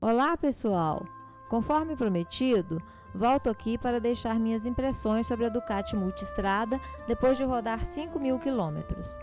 Olá, pessoal! Conforme prometido, volto aqui para deixar minhas impressões sobre a Ducati Multistrada depois de rodar 5.000 quilômetros.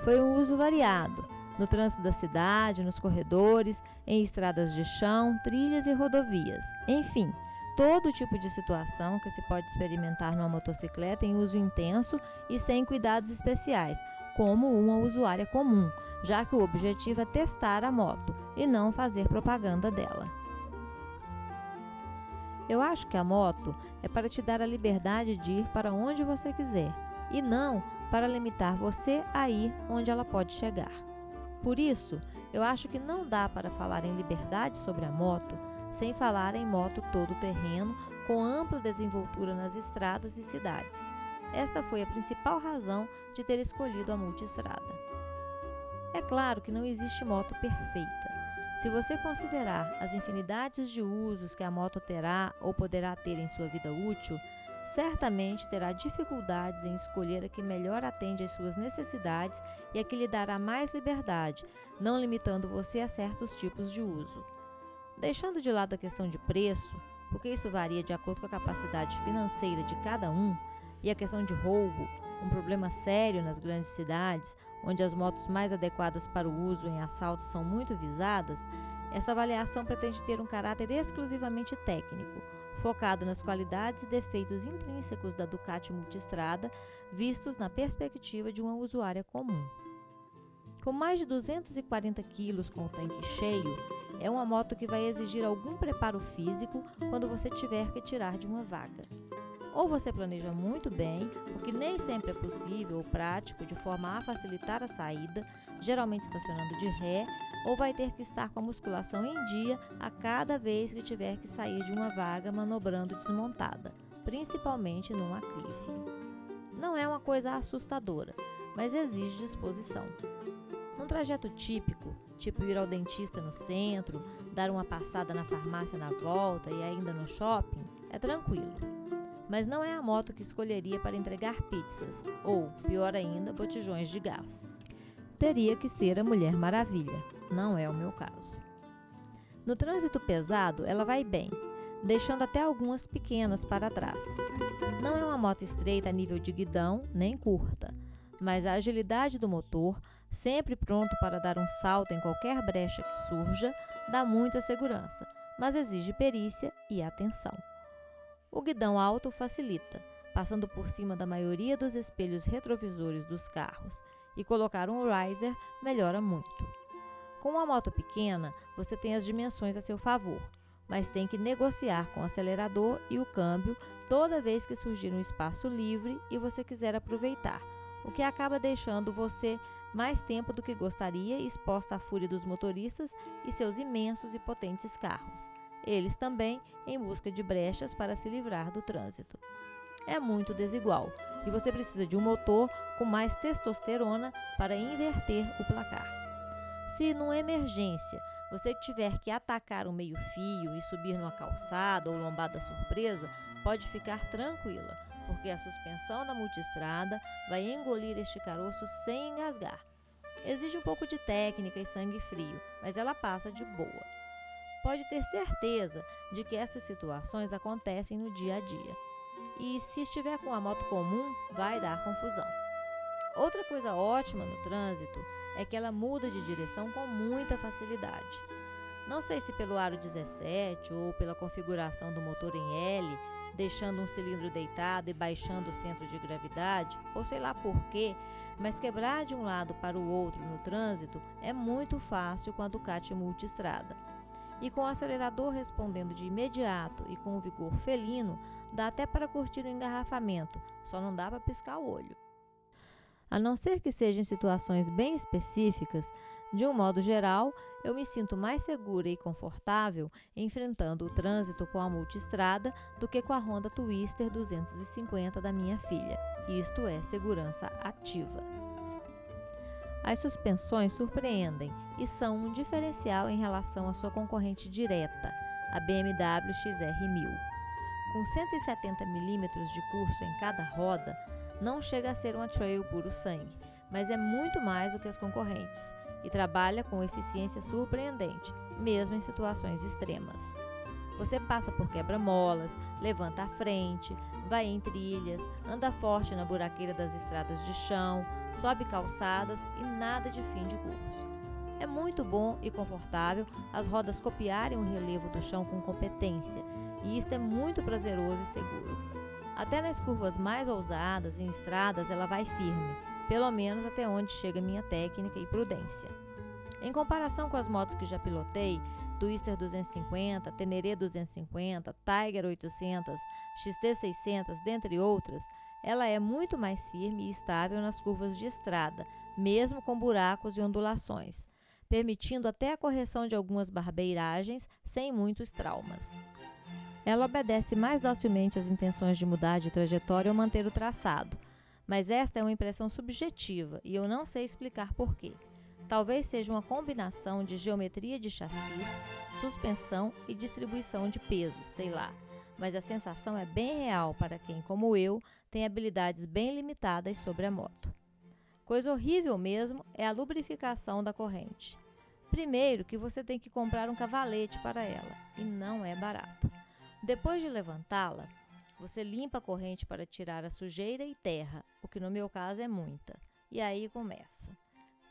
Foi um uso variado, no trânsito da cidade, nos corredores, em estradas de chão, trilhas e rodovias. Enfim, todo tipo de situação que se pode experimentar numa motocicleta em uso intenso e sem cuidados especiais, como uma usuária comum, já que o objetivo é testar a moto e não fazer propaganda dela. Eu acho que a moto é para te dar a liberdade de ir para onde você quiser e não para limitar você a ir onde ela pode chegar. Por isso, eu acho que não dá para falar em liberdade sobre a moto sem falar em moto todo-terreno com ampla desenvoltura nas estradas e cidades. Esta foi a principal razão de ter escolhido a Multistrada. É claro que não existe moto perfeita. Se você considerar as infinidades de usos que a moto terá ou poderá ter em sua vida útil, certamente terá dificuldades em escolher a que melhor atende às suas necessidades e a que lhe dará mais liberdade, não limitando você a certos tipos de uso. Deixando de lado a questão de preço, porque isso varia de acordo com a capacidade financeira de cada um, e a questão de roubo, um problema sério nas grandes cidades, onde as motos mais adequadas para o uso em assaltos são muito visadas, esta avaliação pretende ter um caráter exclusivamente técnico, focado nas qualidades e defeitos intrínsecos da Ducati Multistrada, vistos na perspectiva de uma usuária comum. Com mais de 240 kg com o tanque cheio, é uma moto que vai exigir algum preparo físico quando você tiver que tirar de uma vaga. Ou você planeja muito bem, o que nem sempre é possível ou prático, de forma a facilitar a saída, geralmente estacionando de ré, ou vai ter que estar com a musculação em dia a cada vez que tiver que sair de uma vaga manobrando desmontada, principalmente num aclive. Não é uma coisa assustadora, mas exige disposição. Num trajeto típico, tipo ir ao dentista no centro, dar uma passada na farmácia na volta e ainda no shopping, é tranquilo. Mas não é a moto que escolheria para entregar pizzas, ou, pior ainda, botijões de gás. Teria que ser a Mulher Maravilha, não é o meu caso. No trânsito pesado, ela vai bem, deixando até algumas pequenas para trás. Não é uma moto estreita a nível de guidão, nem curta, mas a agilidade do motor, sempre pronto para dar um salto em qualquer brecha que surja, dá muita segurança, mas exige perícia e atenção. O guidão alto facilita, passando por cima da maioria dos espelhos retrovisores dos carros, e colocar um riser melhora muito. Com uma moto pequena, você tem as dimensões a seu favor, mas tem que negociar com o acelerador e o câmbio toda vez que surgir um espaço livre e você quiser aproveitar, o que acaba deixando você mais tempo do que gostaria exposta à fúria dos motoristas e seus imensos e potentes carros. Eles também em busca de brechas para se livrar do trânsito. É muito desigual e você precisa de um motor com mais testosterona para inverter o placar. Se, numa emergência, você tiver que atacar um meio-fio e subir numa calçada ou lombada surpresa, pode ficar tranquila, porque a suspensão da Multistrada vai engolir este caroço sem engasgar. Exige um pouco de técnica e sangue frio, mas ela passa de boa. Pode ter certeza de que essas situações acontecem no dia a dia. E se estiver com a moto comum, vai dar confusão. Outra coisa ótima no trânsito é que ela muda de direção com muita facilidade. Não sei se pelo aro 17 ou pela configuração do motor em L, deixando um cilindro deitado e baixando o centro de gravidade, ou sei lá por quê, mas quebrar de um lado para o outro no trânsito é muito fácil com a Ducati Multistrada. E com o acelerador respondendo de imediato e com um vigor felino, dá até para curtir o engarrafamento, só não dá para piscar o olho. A não ser que seja em situações bem específicas, de um modo geral, eu me sinto mais segura e confortável enfrentando o trânsito com a Multistrada do que com a Honda Twister 250 da minha filha. Isto é segurança ativa. As suspensões surpreendem e são um diferencial em relação à sua concorrente direta, a BMW XR1000. Com 170 mm de curso em cada roda, não chega a ser uma trail puro sangue, mas é muito mais do que as concorrentes e trabalha com eficiência surpreendente, mesmo em situações extremas. Você passa por quebra-molas, levanta a frente, vai em trilhas, anda forte na buraqueira das estradas de chão, sobe calçadas e nada de fim de curso. É muito bom e confortável as rodas copiarem o relevo do chão com competência, e isto é muito prazeroso e seguro. Até nas curvas mais ousadas em estradas ela vai firme, pelo menos até onde chega minha técnica e prudência. Em comparação com as motos que já pilotei, Twister 250, Teneré 250, Tiger 800, XT 600, dentre outras, ela é muito mais firme e estável nas curvas de estrada, mesmo com buracos e ondulações, permitindo até a correção de algumas barbeiragens sem muitos traumas. Ela obedece mais docilmente às intenções de mudar de trajetória ou manter o traçado, mas esta é uma impressão subjetiva e eu não sei explicar porquê. Talvez seja uma combinação de geometria de chassis, suspensão e distribuição de peso, sei lá, mas a sensação é bem real para quem, como eu, tem habilidades bem limitadas sobre a moto. Coisa horrível mesmo é a lubrificação da corrente. Primeiro que você tem que comprar um cavalete para ela, e não é barato. Depois de levantá-la, você limpa a corrente para tirar a sujeira e terra, o que no meu caso é muita, e aí começa.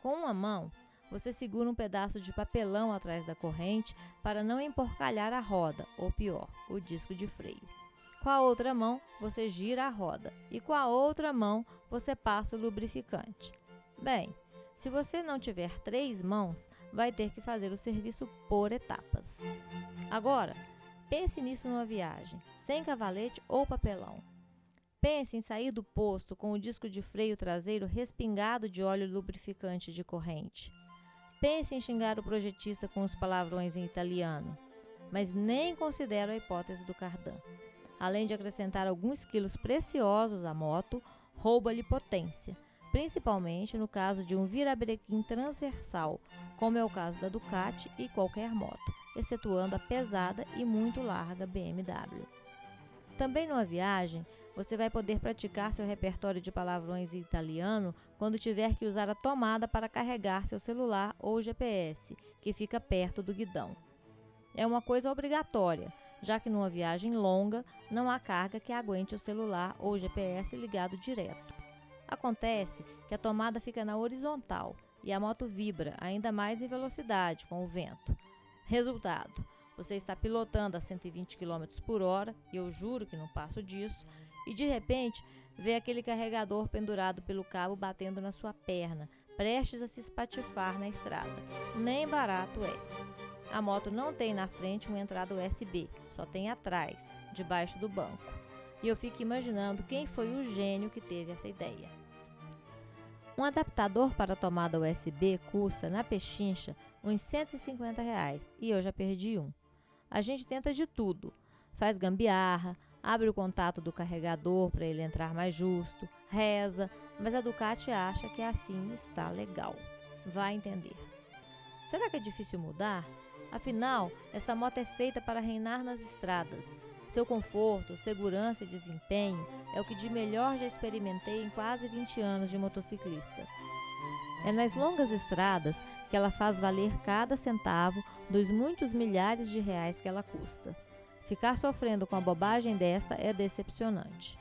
Com uma mão, você segura um pedaço de papelão atrás da corrente para não emporcalhar a roda, ou pior, o disco de freio. Com a outra mão, você gira a roda e com a outra mão, você passa o lubrificante. Bem, se você não tiver 3 mãos, vai ter que fazer o serviço por etapas. Agora, pense nisso numa viagem, sem cavalete ou papelão. Pense em sair do posto com o disco de freio traseiro respingado de óleo lubrificante de corrente. Pense em xingar o projetista com os palavrões em italiano, mas nem considero a hipótese do cardan. Além de acrescentar alguns quilos preciosos à moto, rouba-lhe potência, principalmente no caso de um virabrequim transversal, como é o caso da Ducati e qualquer moto, excetuando a pesada e muito larga BMW. Também numa viagem, você vai poder praticar seu repertório de palavrões em italiano quando tiver que usar a tomada para carregar seu celular ou GPS, que fica perto do guidão. É uma coisa obrigatória, já que numa viagem longa não há carga que aguente o celular ou GPS ligado direto. Acontece que a tomada fica na horizontal e a moto vibra ainda mais em velocidade com o vento. Resultado: você está pilotando a 120 km por hora, e eu juro que não passo disso, e de repente vê aquele carregador pendurado pelo cabo batendo na sua perna, prestes a se espatifar na estrada. Nem barato é. A moto não tem na frente uma entrada USB, só tem atrás, debaixo do banco. E eu fico imaginando quem foi o gênio que teve essa ideia. Um adaptador para a tomada USB custa, na pechincha, uns R$150 e eu já perdi um. A gente tenta de tudo, faz gambiarra, abre o contato do carregador para ele entrar mais justo, reza, mas a Ducati acha que assim está legal. Vai entender. Será que é difícil mudar? Afinal, esta moto é feita para reinar nas estradas. Seu conforto, segurança e desempenho é o que de melhor já experimentei em quase 20 anos de motociclista. É nas longas estradas que ela faz valer cada centavo dos muitos milhares de reais que ela custa. Ficar sofrendo com a bobagem desta é decepcionante.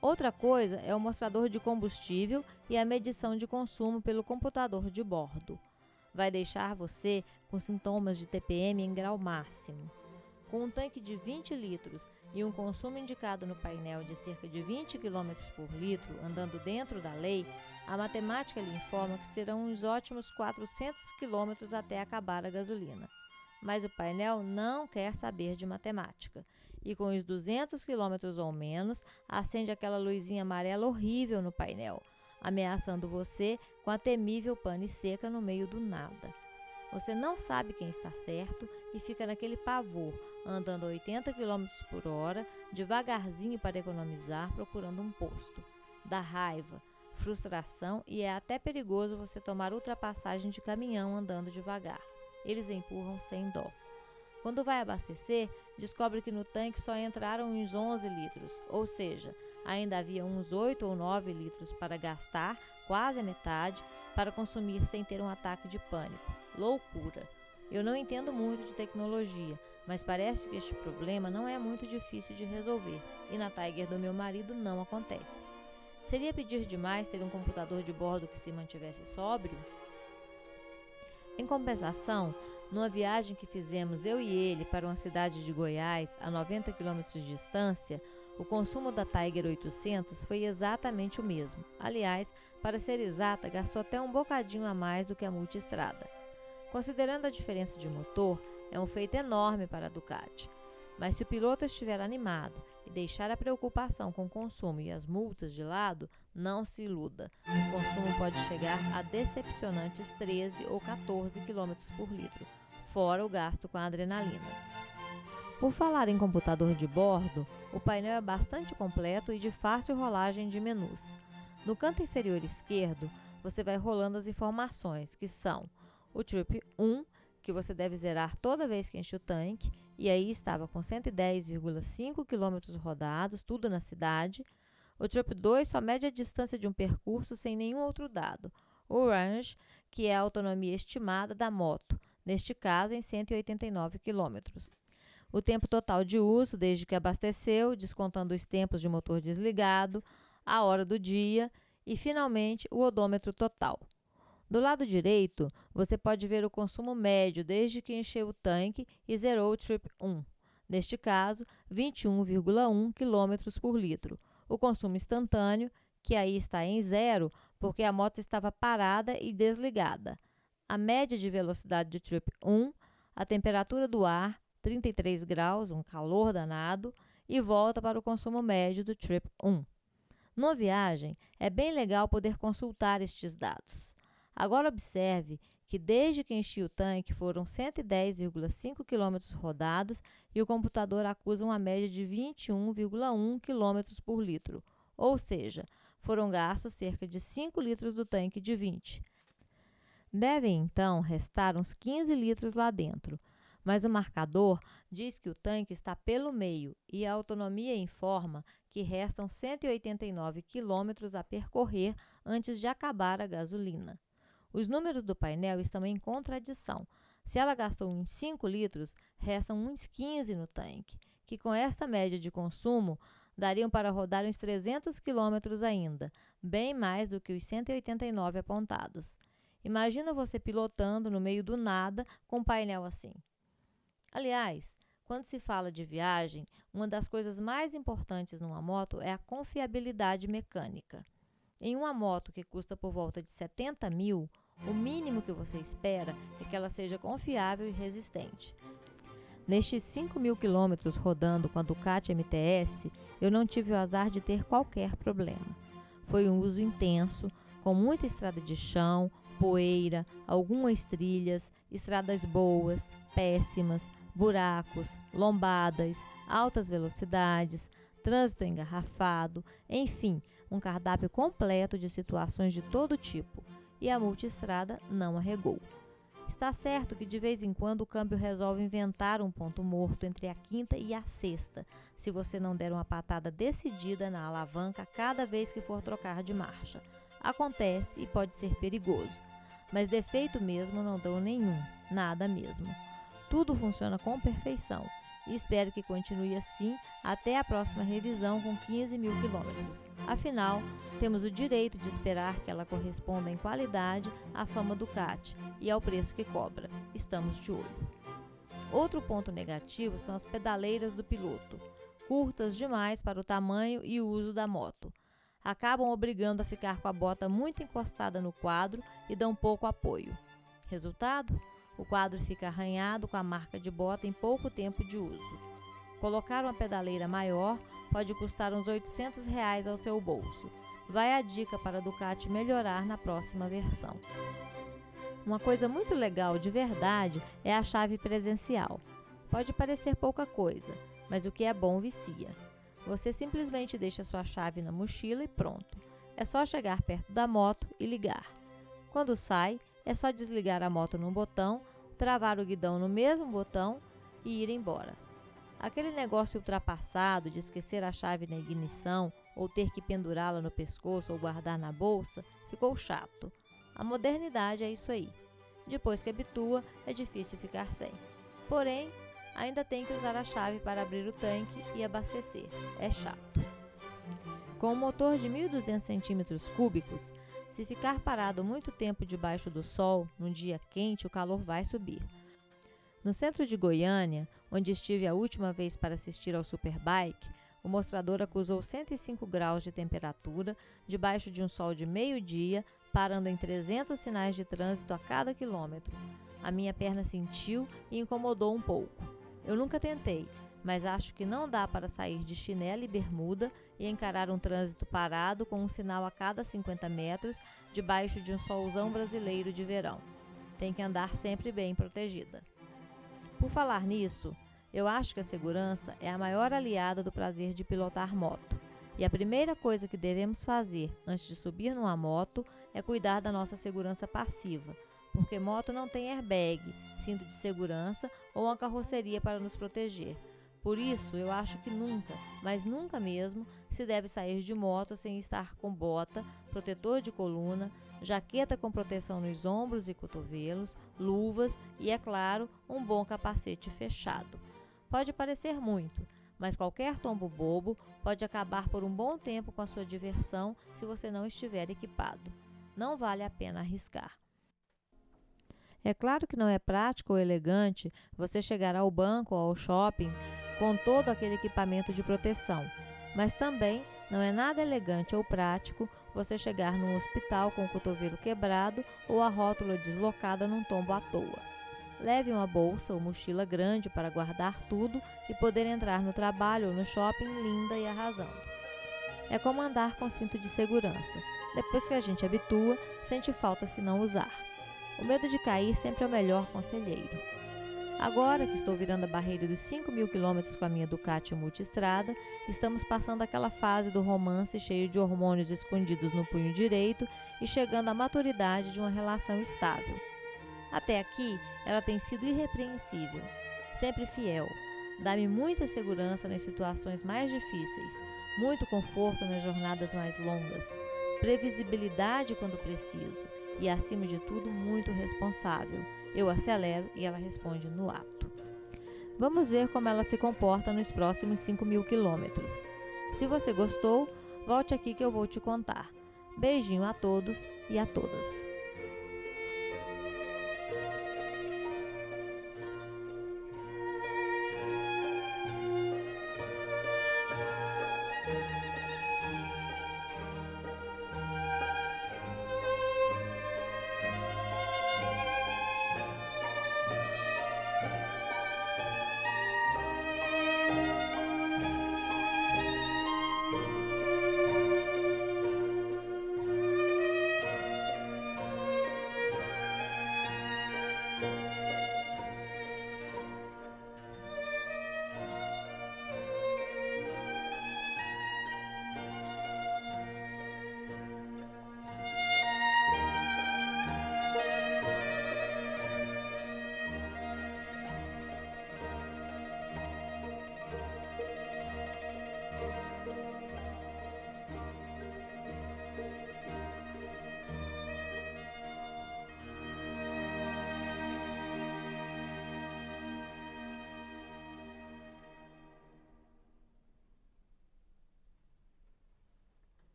Outra coisa é o mostrador de combustível e a medição de consumo pelo computador de bordo. Vai deixar você com sintomas de TPM em grau máximo. Com um tanque de 20 litros e um consumo indicado no painel de cerca de 20 km por litro, andando dentro da lei, a matemática lhe informa que serão uns ótimos 400 km até acabar a gasolina. Mas o painel não quer saber de matemática. E com os 200 km ou menos, acende aquela luzinha amarela horrível no painel, ameaçando você com a temível pane seca no meio do nada. Você não sabe quem está certo e fica naquele pavor, andando a 80 km por hora, devagarzinho para economizar, procurando um posto. Dá raiva, frustração e é até perigoso você tomar ultrapassagem de caminhão andando devagar. Eles empurram sem dó. Quando vai abastecer, descobre que no tanque só entraram uns 11 litros, ou seja, ainda havia uns 8 ou 9 litros para gastar, quase a metade, para consumir sem ter um ataque de pânico. Loucura! Eu não entendo muito de tecnologia, mas parece que este problema não é muito difícil de resolver, e na Tiger do meu marido não acontece. Seria pedir demais ter um computador de bordo que se mantivesse sóbrio? Em compensação, numa viagem que fizemos eu e ele para uma cidade de Goiás, a 90 km de distância, o consumo da Tiger 800 foi exatamente o mesmo. Aliás, para ser exata, gastou até um bocadinho a mais do que a multistrada. Considerando a diferença de motor, é um feito enorme para a Ducati. Mas se o piloto estiver animado e deixar a preocupação com o consumo e as multas de lado, não se iluda. O consumo pode chegar a decepcionantes 13 ou 14 km por litro, fora o gasto com a adrenalina. Por falar em computador de bordo, o painel é bastante completo e de fácil rolagem de menus. No canto inferior esquerdo, você vai rolando as informações, que são o Trip 1, que você deve zerar toda vez que enche o tanque, e aí estava com 110,5 km rodados, tudo na cidade. O Trip 2 só mede a distância de um percurso sem nenhum outro dado. O Range, que é a autonomia estimada da moto, neste caso em 189 km. O tempo total de uso, desde que abasteceu, descontando os tempos de motor desligado, a hora do dia e, finalmente, o odômetro total. Do lado direito, você pode ver o consumo médio desde que encheu o tanque e zerou o Trip 1. Neste caso, 21,1 km por litro. O consumo instantâneo, que aí está em zero, porque a moto estava parada e desligada. A média de velocidade do Trip 1, a temperatura do ar, 33 graus, um calor danado, e volta para o consumo médio do Trip 1. Numa viagem, é bem legal poder consultar estes dados. Agora observe que desde que enchi o tanque foram 110,5 km rodados e o computador acusa uma média de 21,1 km por litro, ou seja, foram gastos cerca de 5 litros do tanque de 20. Devem então restar uns 15 litros lá dentro, mas o marcador diz que o tanque está pelo meio e a autonomia informa que restam 189 km a percorrer antes de acabar a gasolina. Os números do painel estão em contradição. Se ela gastou uns 5 litros, restam uns 15 no tanque, que com esta média de consumo dariam para rodar uns 300 km ainda, bem mais do que os 189 apontados. Imagina você pilotando no meio do nada com um painel assim. Aliás, quando se fala de viagem, uma das coisas mais importantes numa moto é a confiabilidade mecânica. Em uma moto que custa por volta de 70 mil, o mínimo que você espera é que ela seja confiável e resistente. Nestes 5 mil quilômetros rodando com a Ducati MTS, eu não tive o azar de ter qualquer problema. Foi um uso intenso, com muita estrada de chão, poeira, algumas trilhas, estradas boas, péssimas, buracos, lombadas, altas velocidades, trânsito engarrafado, enfim, um cardápio completo de situações de todo tipo, e a multistrada não arregou. Está certo que de vez em quando o câmbio resolve inventar um ponto morto entre a quinta e a sexta, se você não der uma patada decidida na alavanca cada vez que for trocar de marcha. Acontece e pode ser perigoso, mas defeito mesmo não deu nenhum, nada mesmo. Tudo funciona com perfeição e espero que continue assim até a próxima revisão com 15 mil quilômetros. Afinal, temos o direito de esperar que ela corresponda em qualidade à fama Ducati e ao preço que cobra. Estamos de olho. Outro ponto negativo são as pedaleiras do piloto, curtas demais para o tamanho e o uso da moto. Acabam obrigando a ficar com a bota muito encostada no quadro e dão pouco apoio. Resultado? O quadro fica arranhado com a marca de bota em pouco tempo de uso. Colocar uma pedaleira maior pode custar uns R$800 ao seu bolso. Vai a dica para a Ducati melhorar na próxima versão. Uma coisa muito legal de verdade é a chave presencial. Pode parecer pouca coisa, mas o que é bom vicia. Você simplesmente deixa sua chave na mochila e pronto. É só chegar perto da moto e ligar. Quando sai, é só desligar a moto num botão, travar o guidão no mesmo botão e ir embora. Aquele negócio ultrapassado de esquecer a chave na ignição ou ter que pendurá-la no pescoço ou guardar na bolsa ficou chato. A modernidade é isso aí. Depois que habitua, é difícil ficar sem. Porém, ainda tem que usar a chave para abrir o tanque e abastecer. É chato. Com um motor de 1.200 cm3, se ficar parado muito tempo debaixo do sol, num dia quente, o calor vai subir. No centro de Goiânia, onde estive a última vez para assistir ao Superbike, o mostrador acusou 105 graus de temperatura, debaixo de um sol de meio-dia, parando em 300 sinais de trânsito a cada quilômetro. A minha perna sentiu e incomodou um pouco. Eu nunca tentei, mas acho que não dá para sair de chinelo e bermuda e encarar um trânsito parado com um sinal a cada 50 metros, debaixo de um solzão brasileiro de verão. Tem que andar sempre bem protegida. Por falar nisso, eu acho que a segurança é a maior aliada do prazer de pilotar moto. E a primeira coisa que devemos fazer antes de subir numa moto é cuidar da nossa segurança passiva, porque moto não tem airbag, cinto de segurança ou uma carroceria para nos proteger. Por isso, eu acho que nunca, mas nunca mesmo, se deve sair de moto sem estar com bota, protetor de coluna, jaqueta com proteção nos ombros e cotovelos, luvas e, é claro, um bom capacete fechado. Pode parecer muito, mas qualquer tombo bobo pode acabar por um bom tempo com a sua diversão se você não estiver equipado. Não vale a pena arriscar. É claro que não é prático ou elegante você chegar ao banco ou ao shopping com todo aquele equipamento de proteção, mas também não é nada elegante ou prático você chegar num hospital com o cotovelo quebrado ou a rótula deslocada num tombo à toa. Leve uma bolsa ou mochila grande para guardar tudo e poder entrar no trabalho ou no shopping linda e arrasando. É como andar com cinto de segurança. Depois que a gente habitua, sente falta se não usar. O medo de cair sempre é o melhor conselheiro. Agora que estou virando a barreira dos 5.000 km com a minha Ducati multistrada, estamos passando aquela fase do romance cheio de hormônios escondidos no punho direito e chegando à maturidade de uma relação estável. Até aqui, ela tem sido irrepreensível, sempre fiel. Dá-me muita segurança nas situações mais difíceis, muito conforto nas jornadas mais longas, previsibilidade quando preciso e, acima de tudo, muito responsável. Eu acelero e ela responde no ato. Vamos ver como ela se comporta nos próximos 5.000 quilômetros. Se você gostou, volte aqui que eu vou te contar. Beijinho a todos e a todas.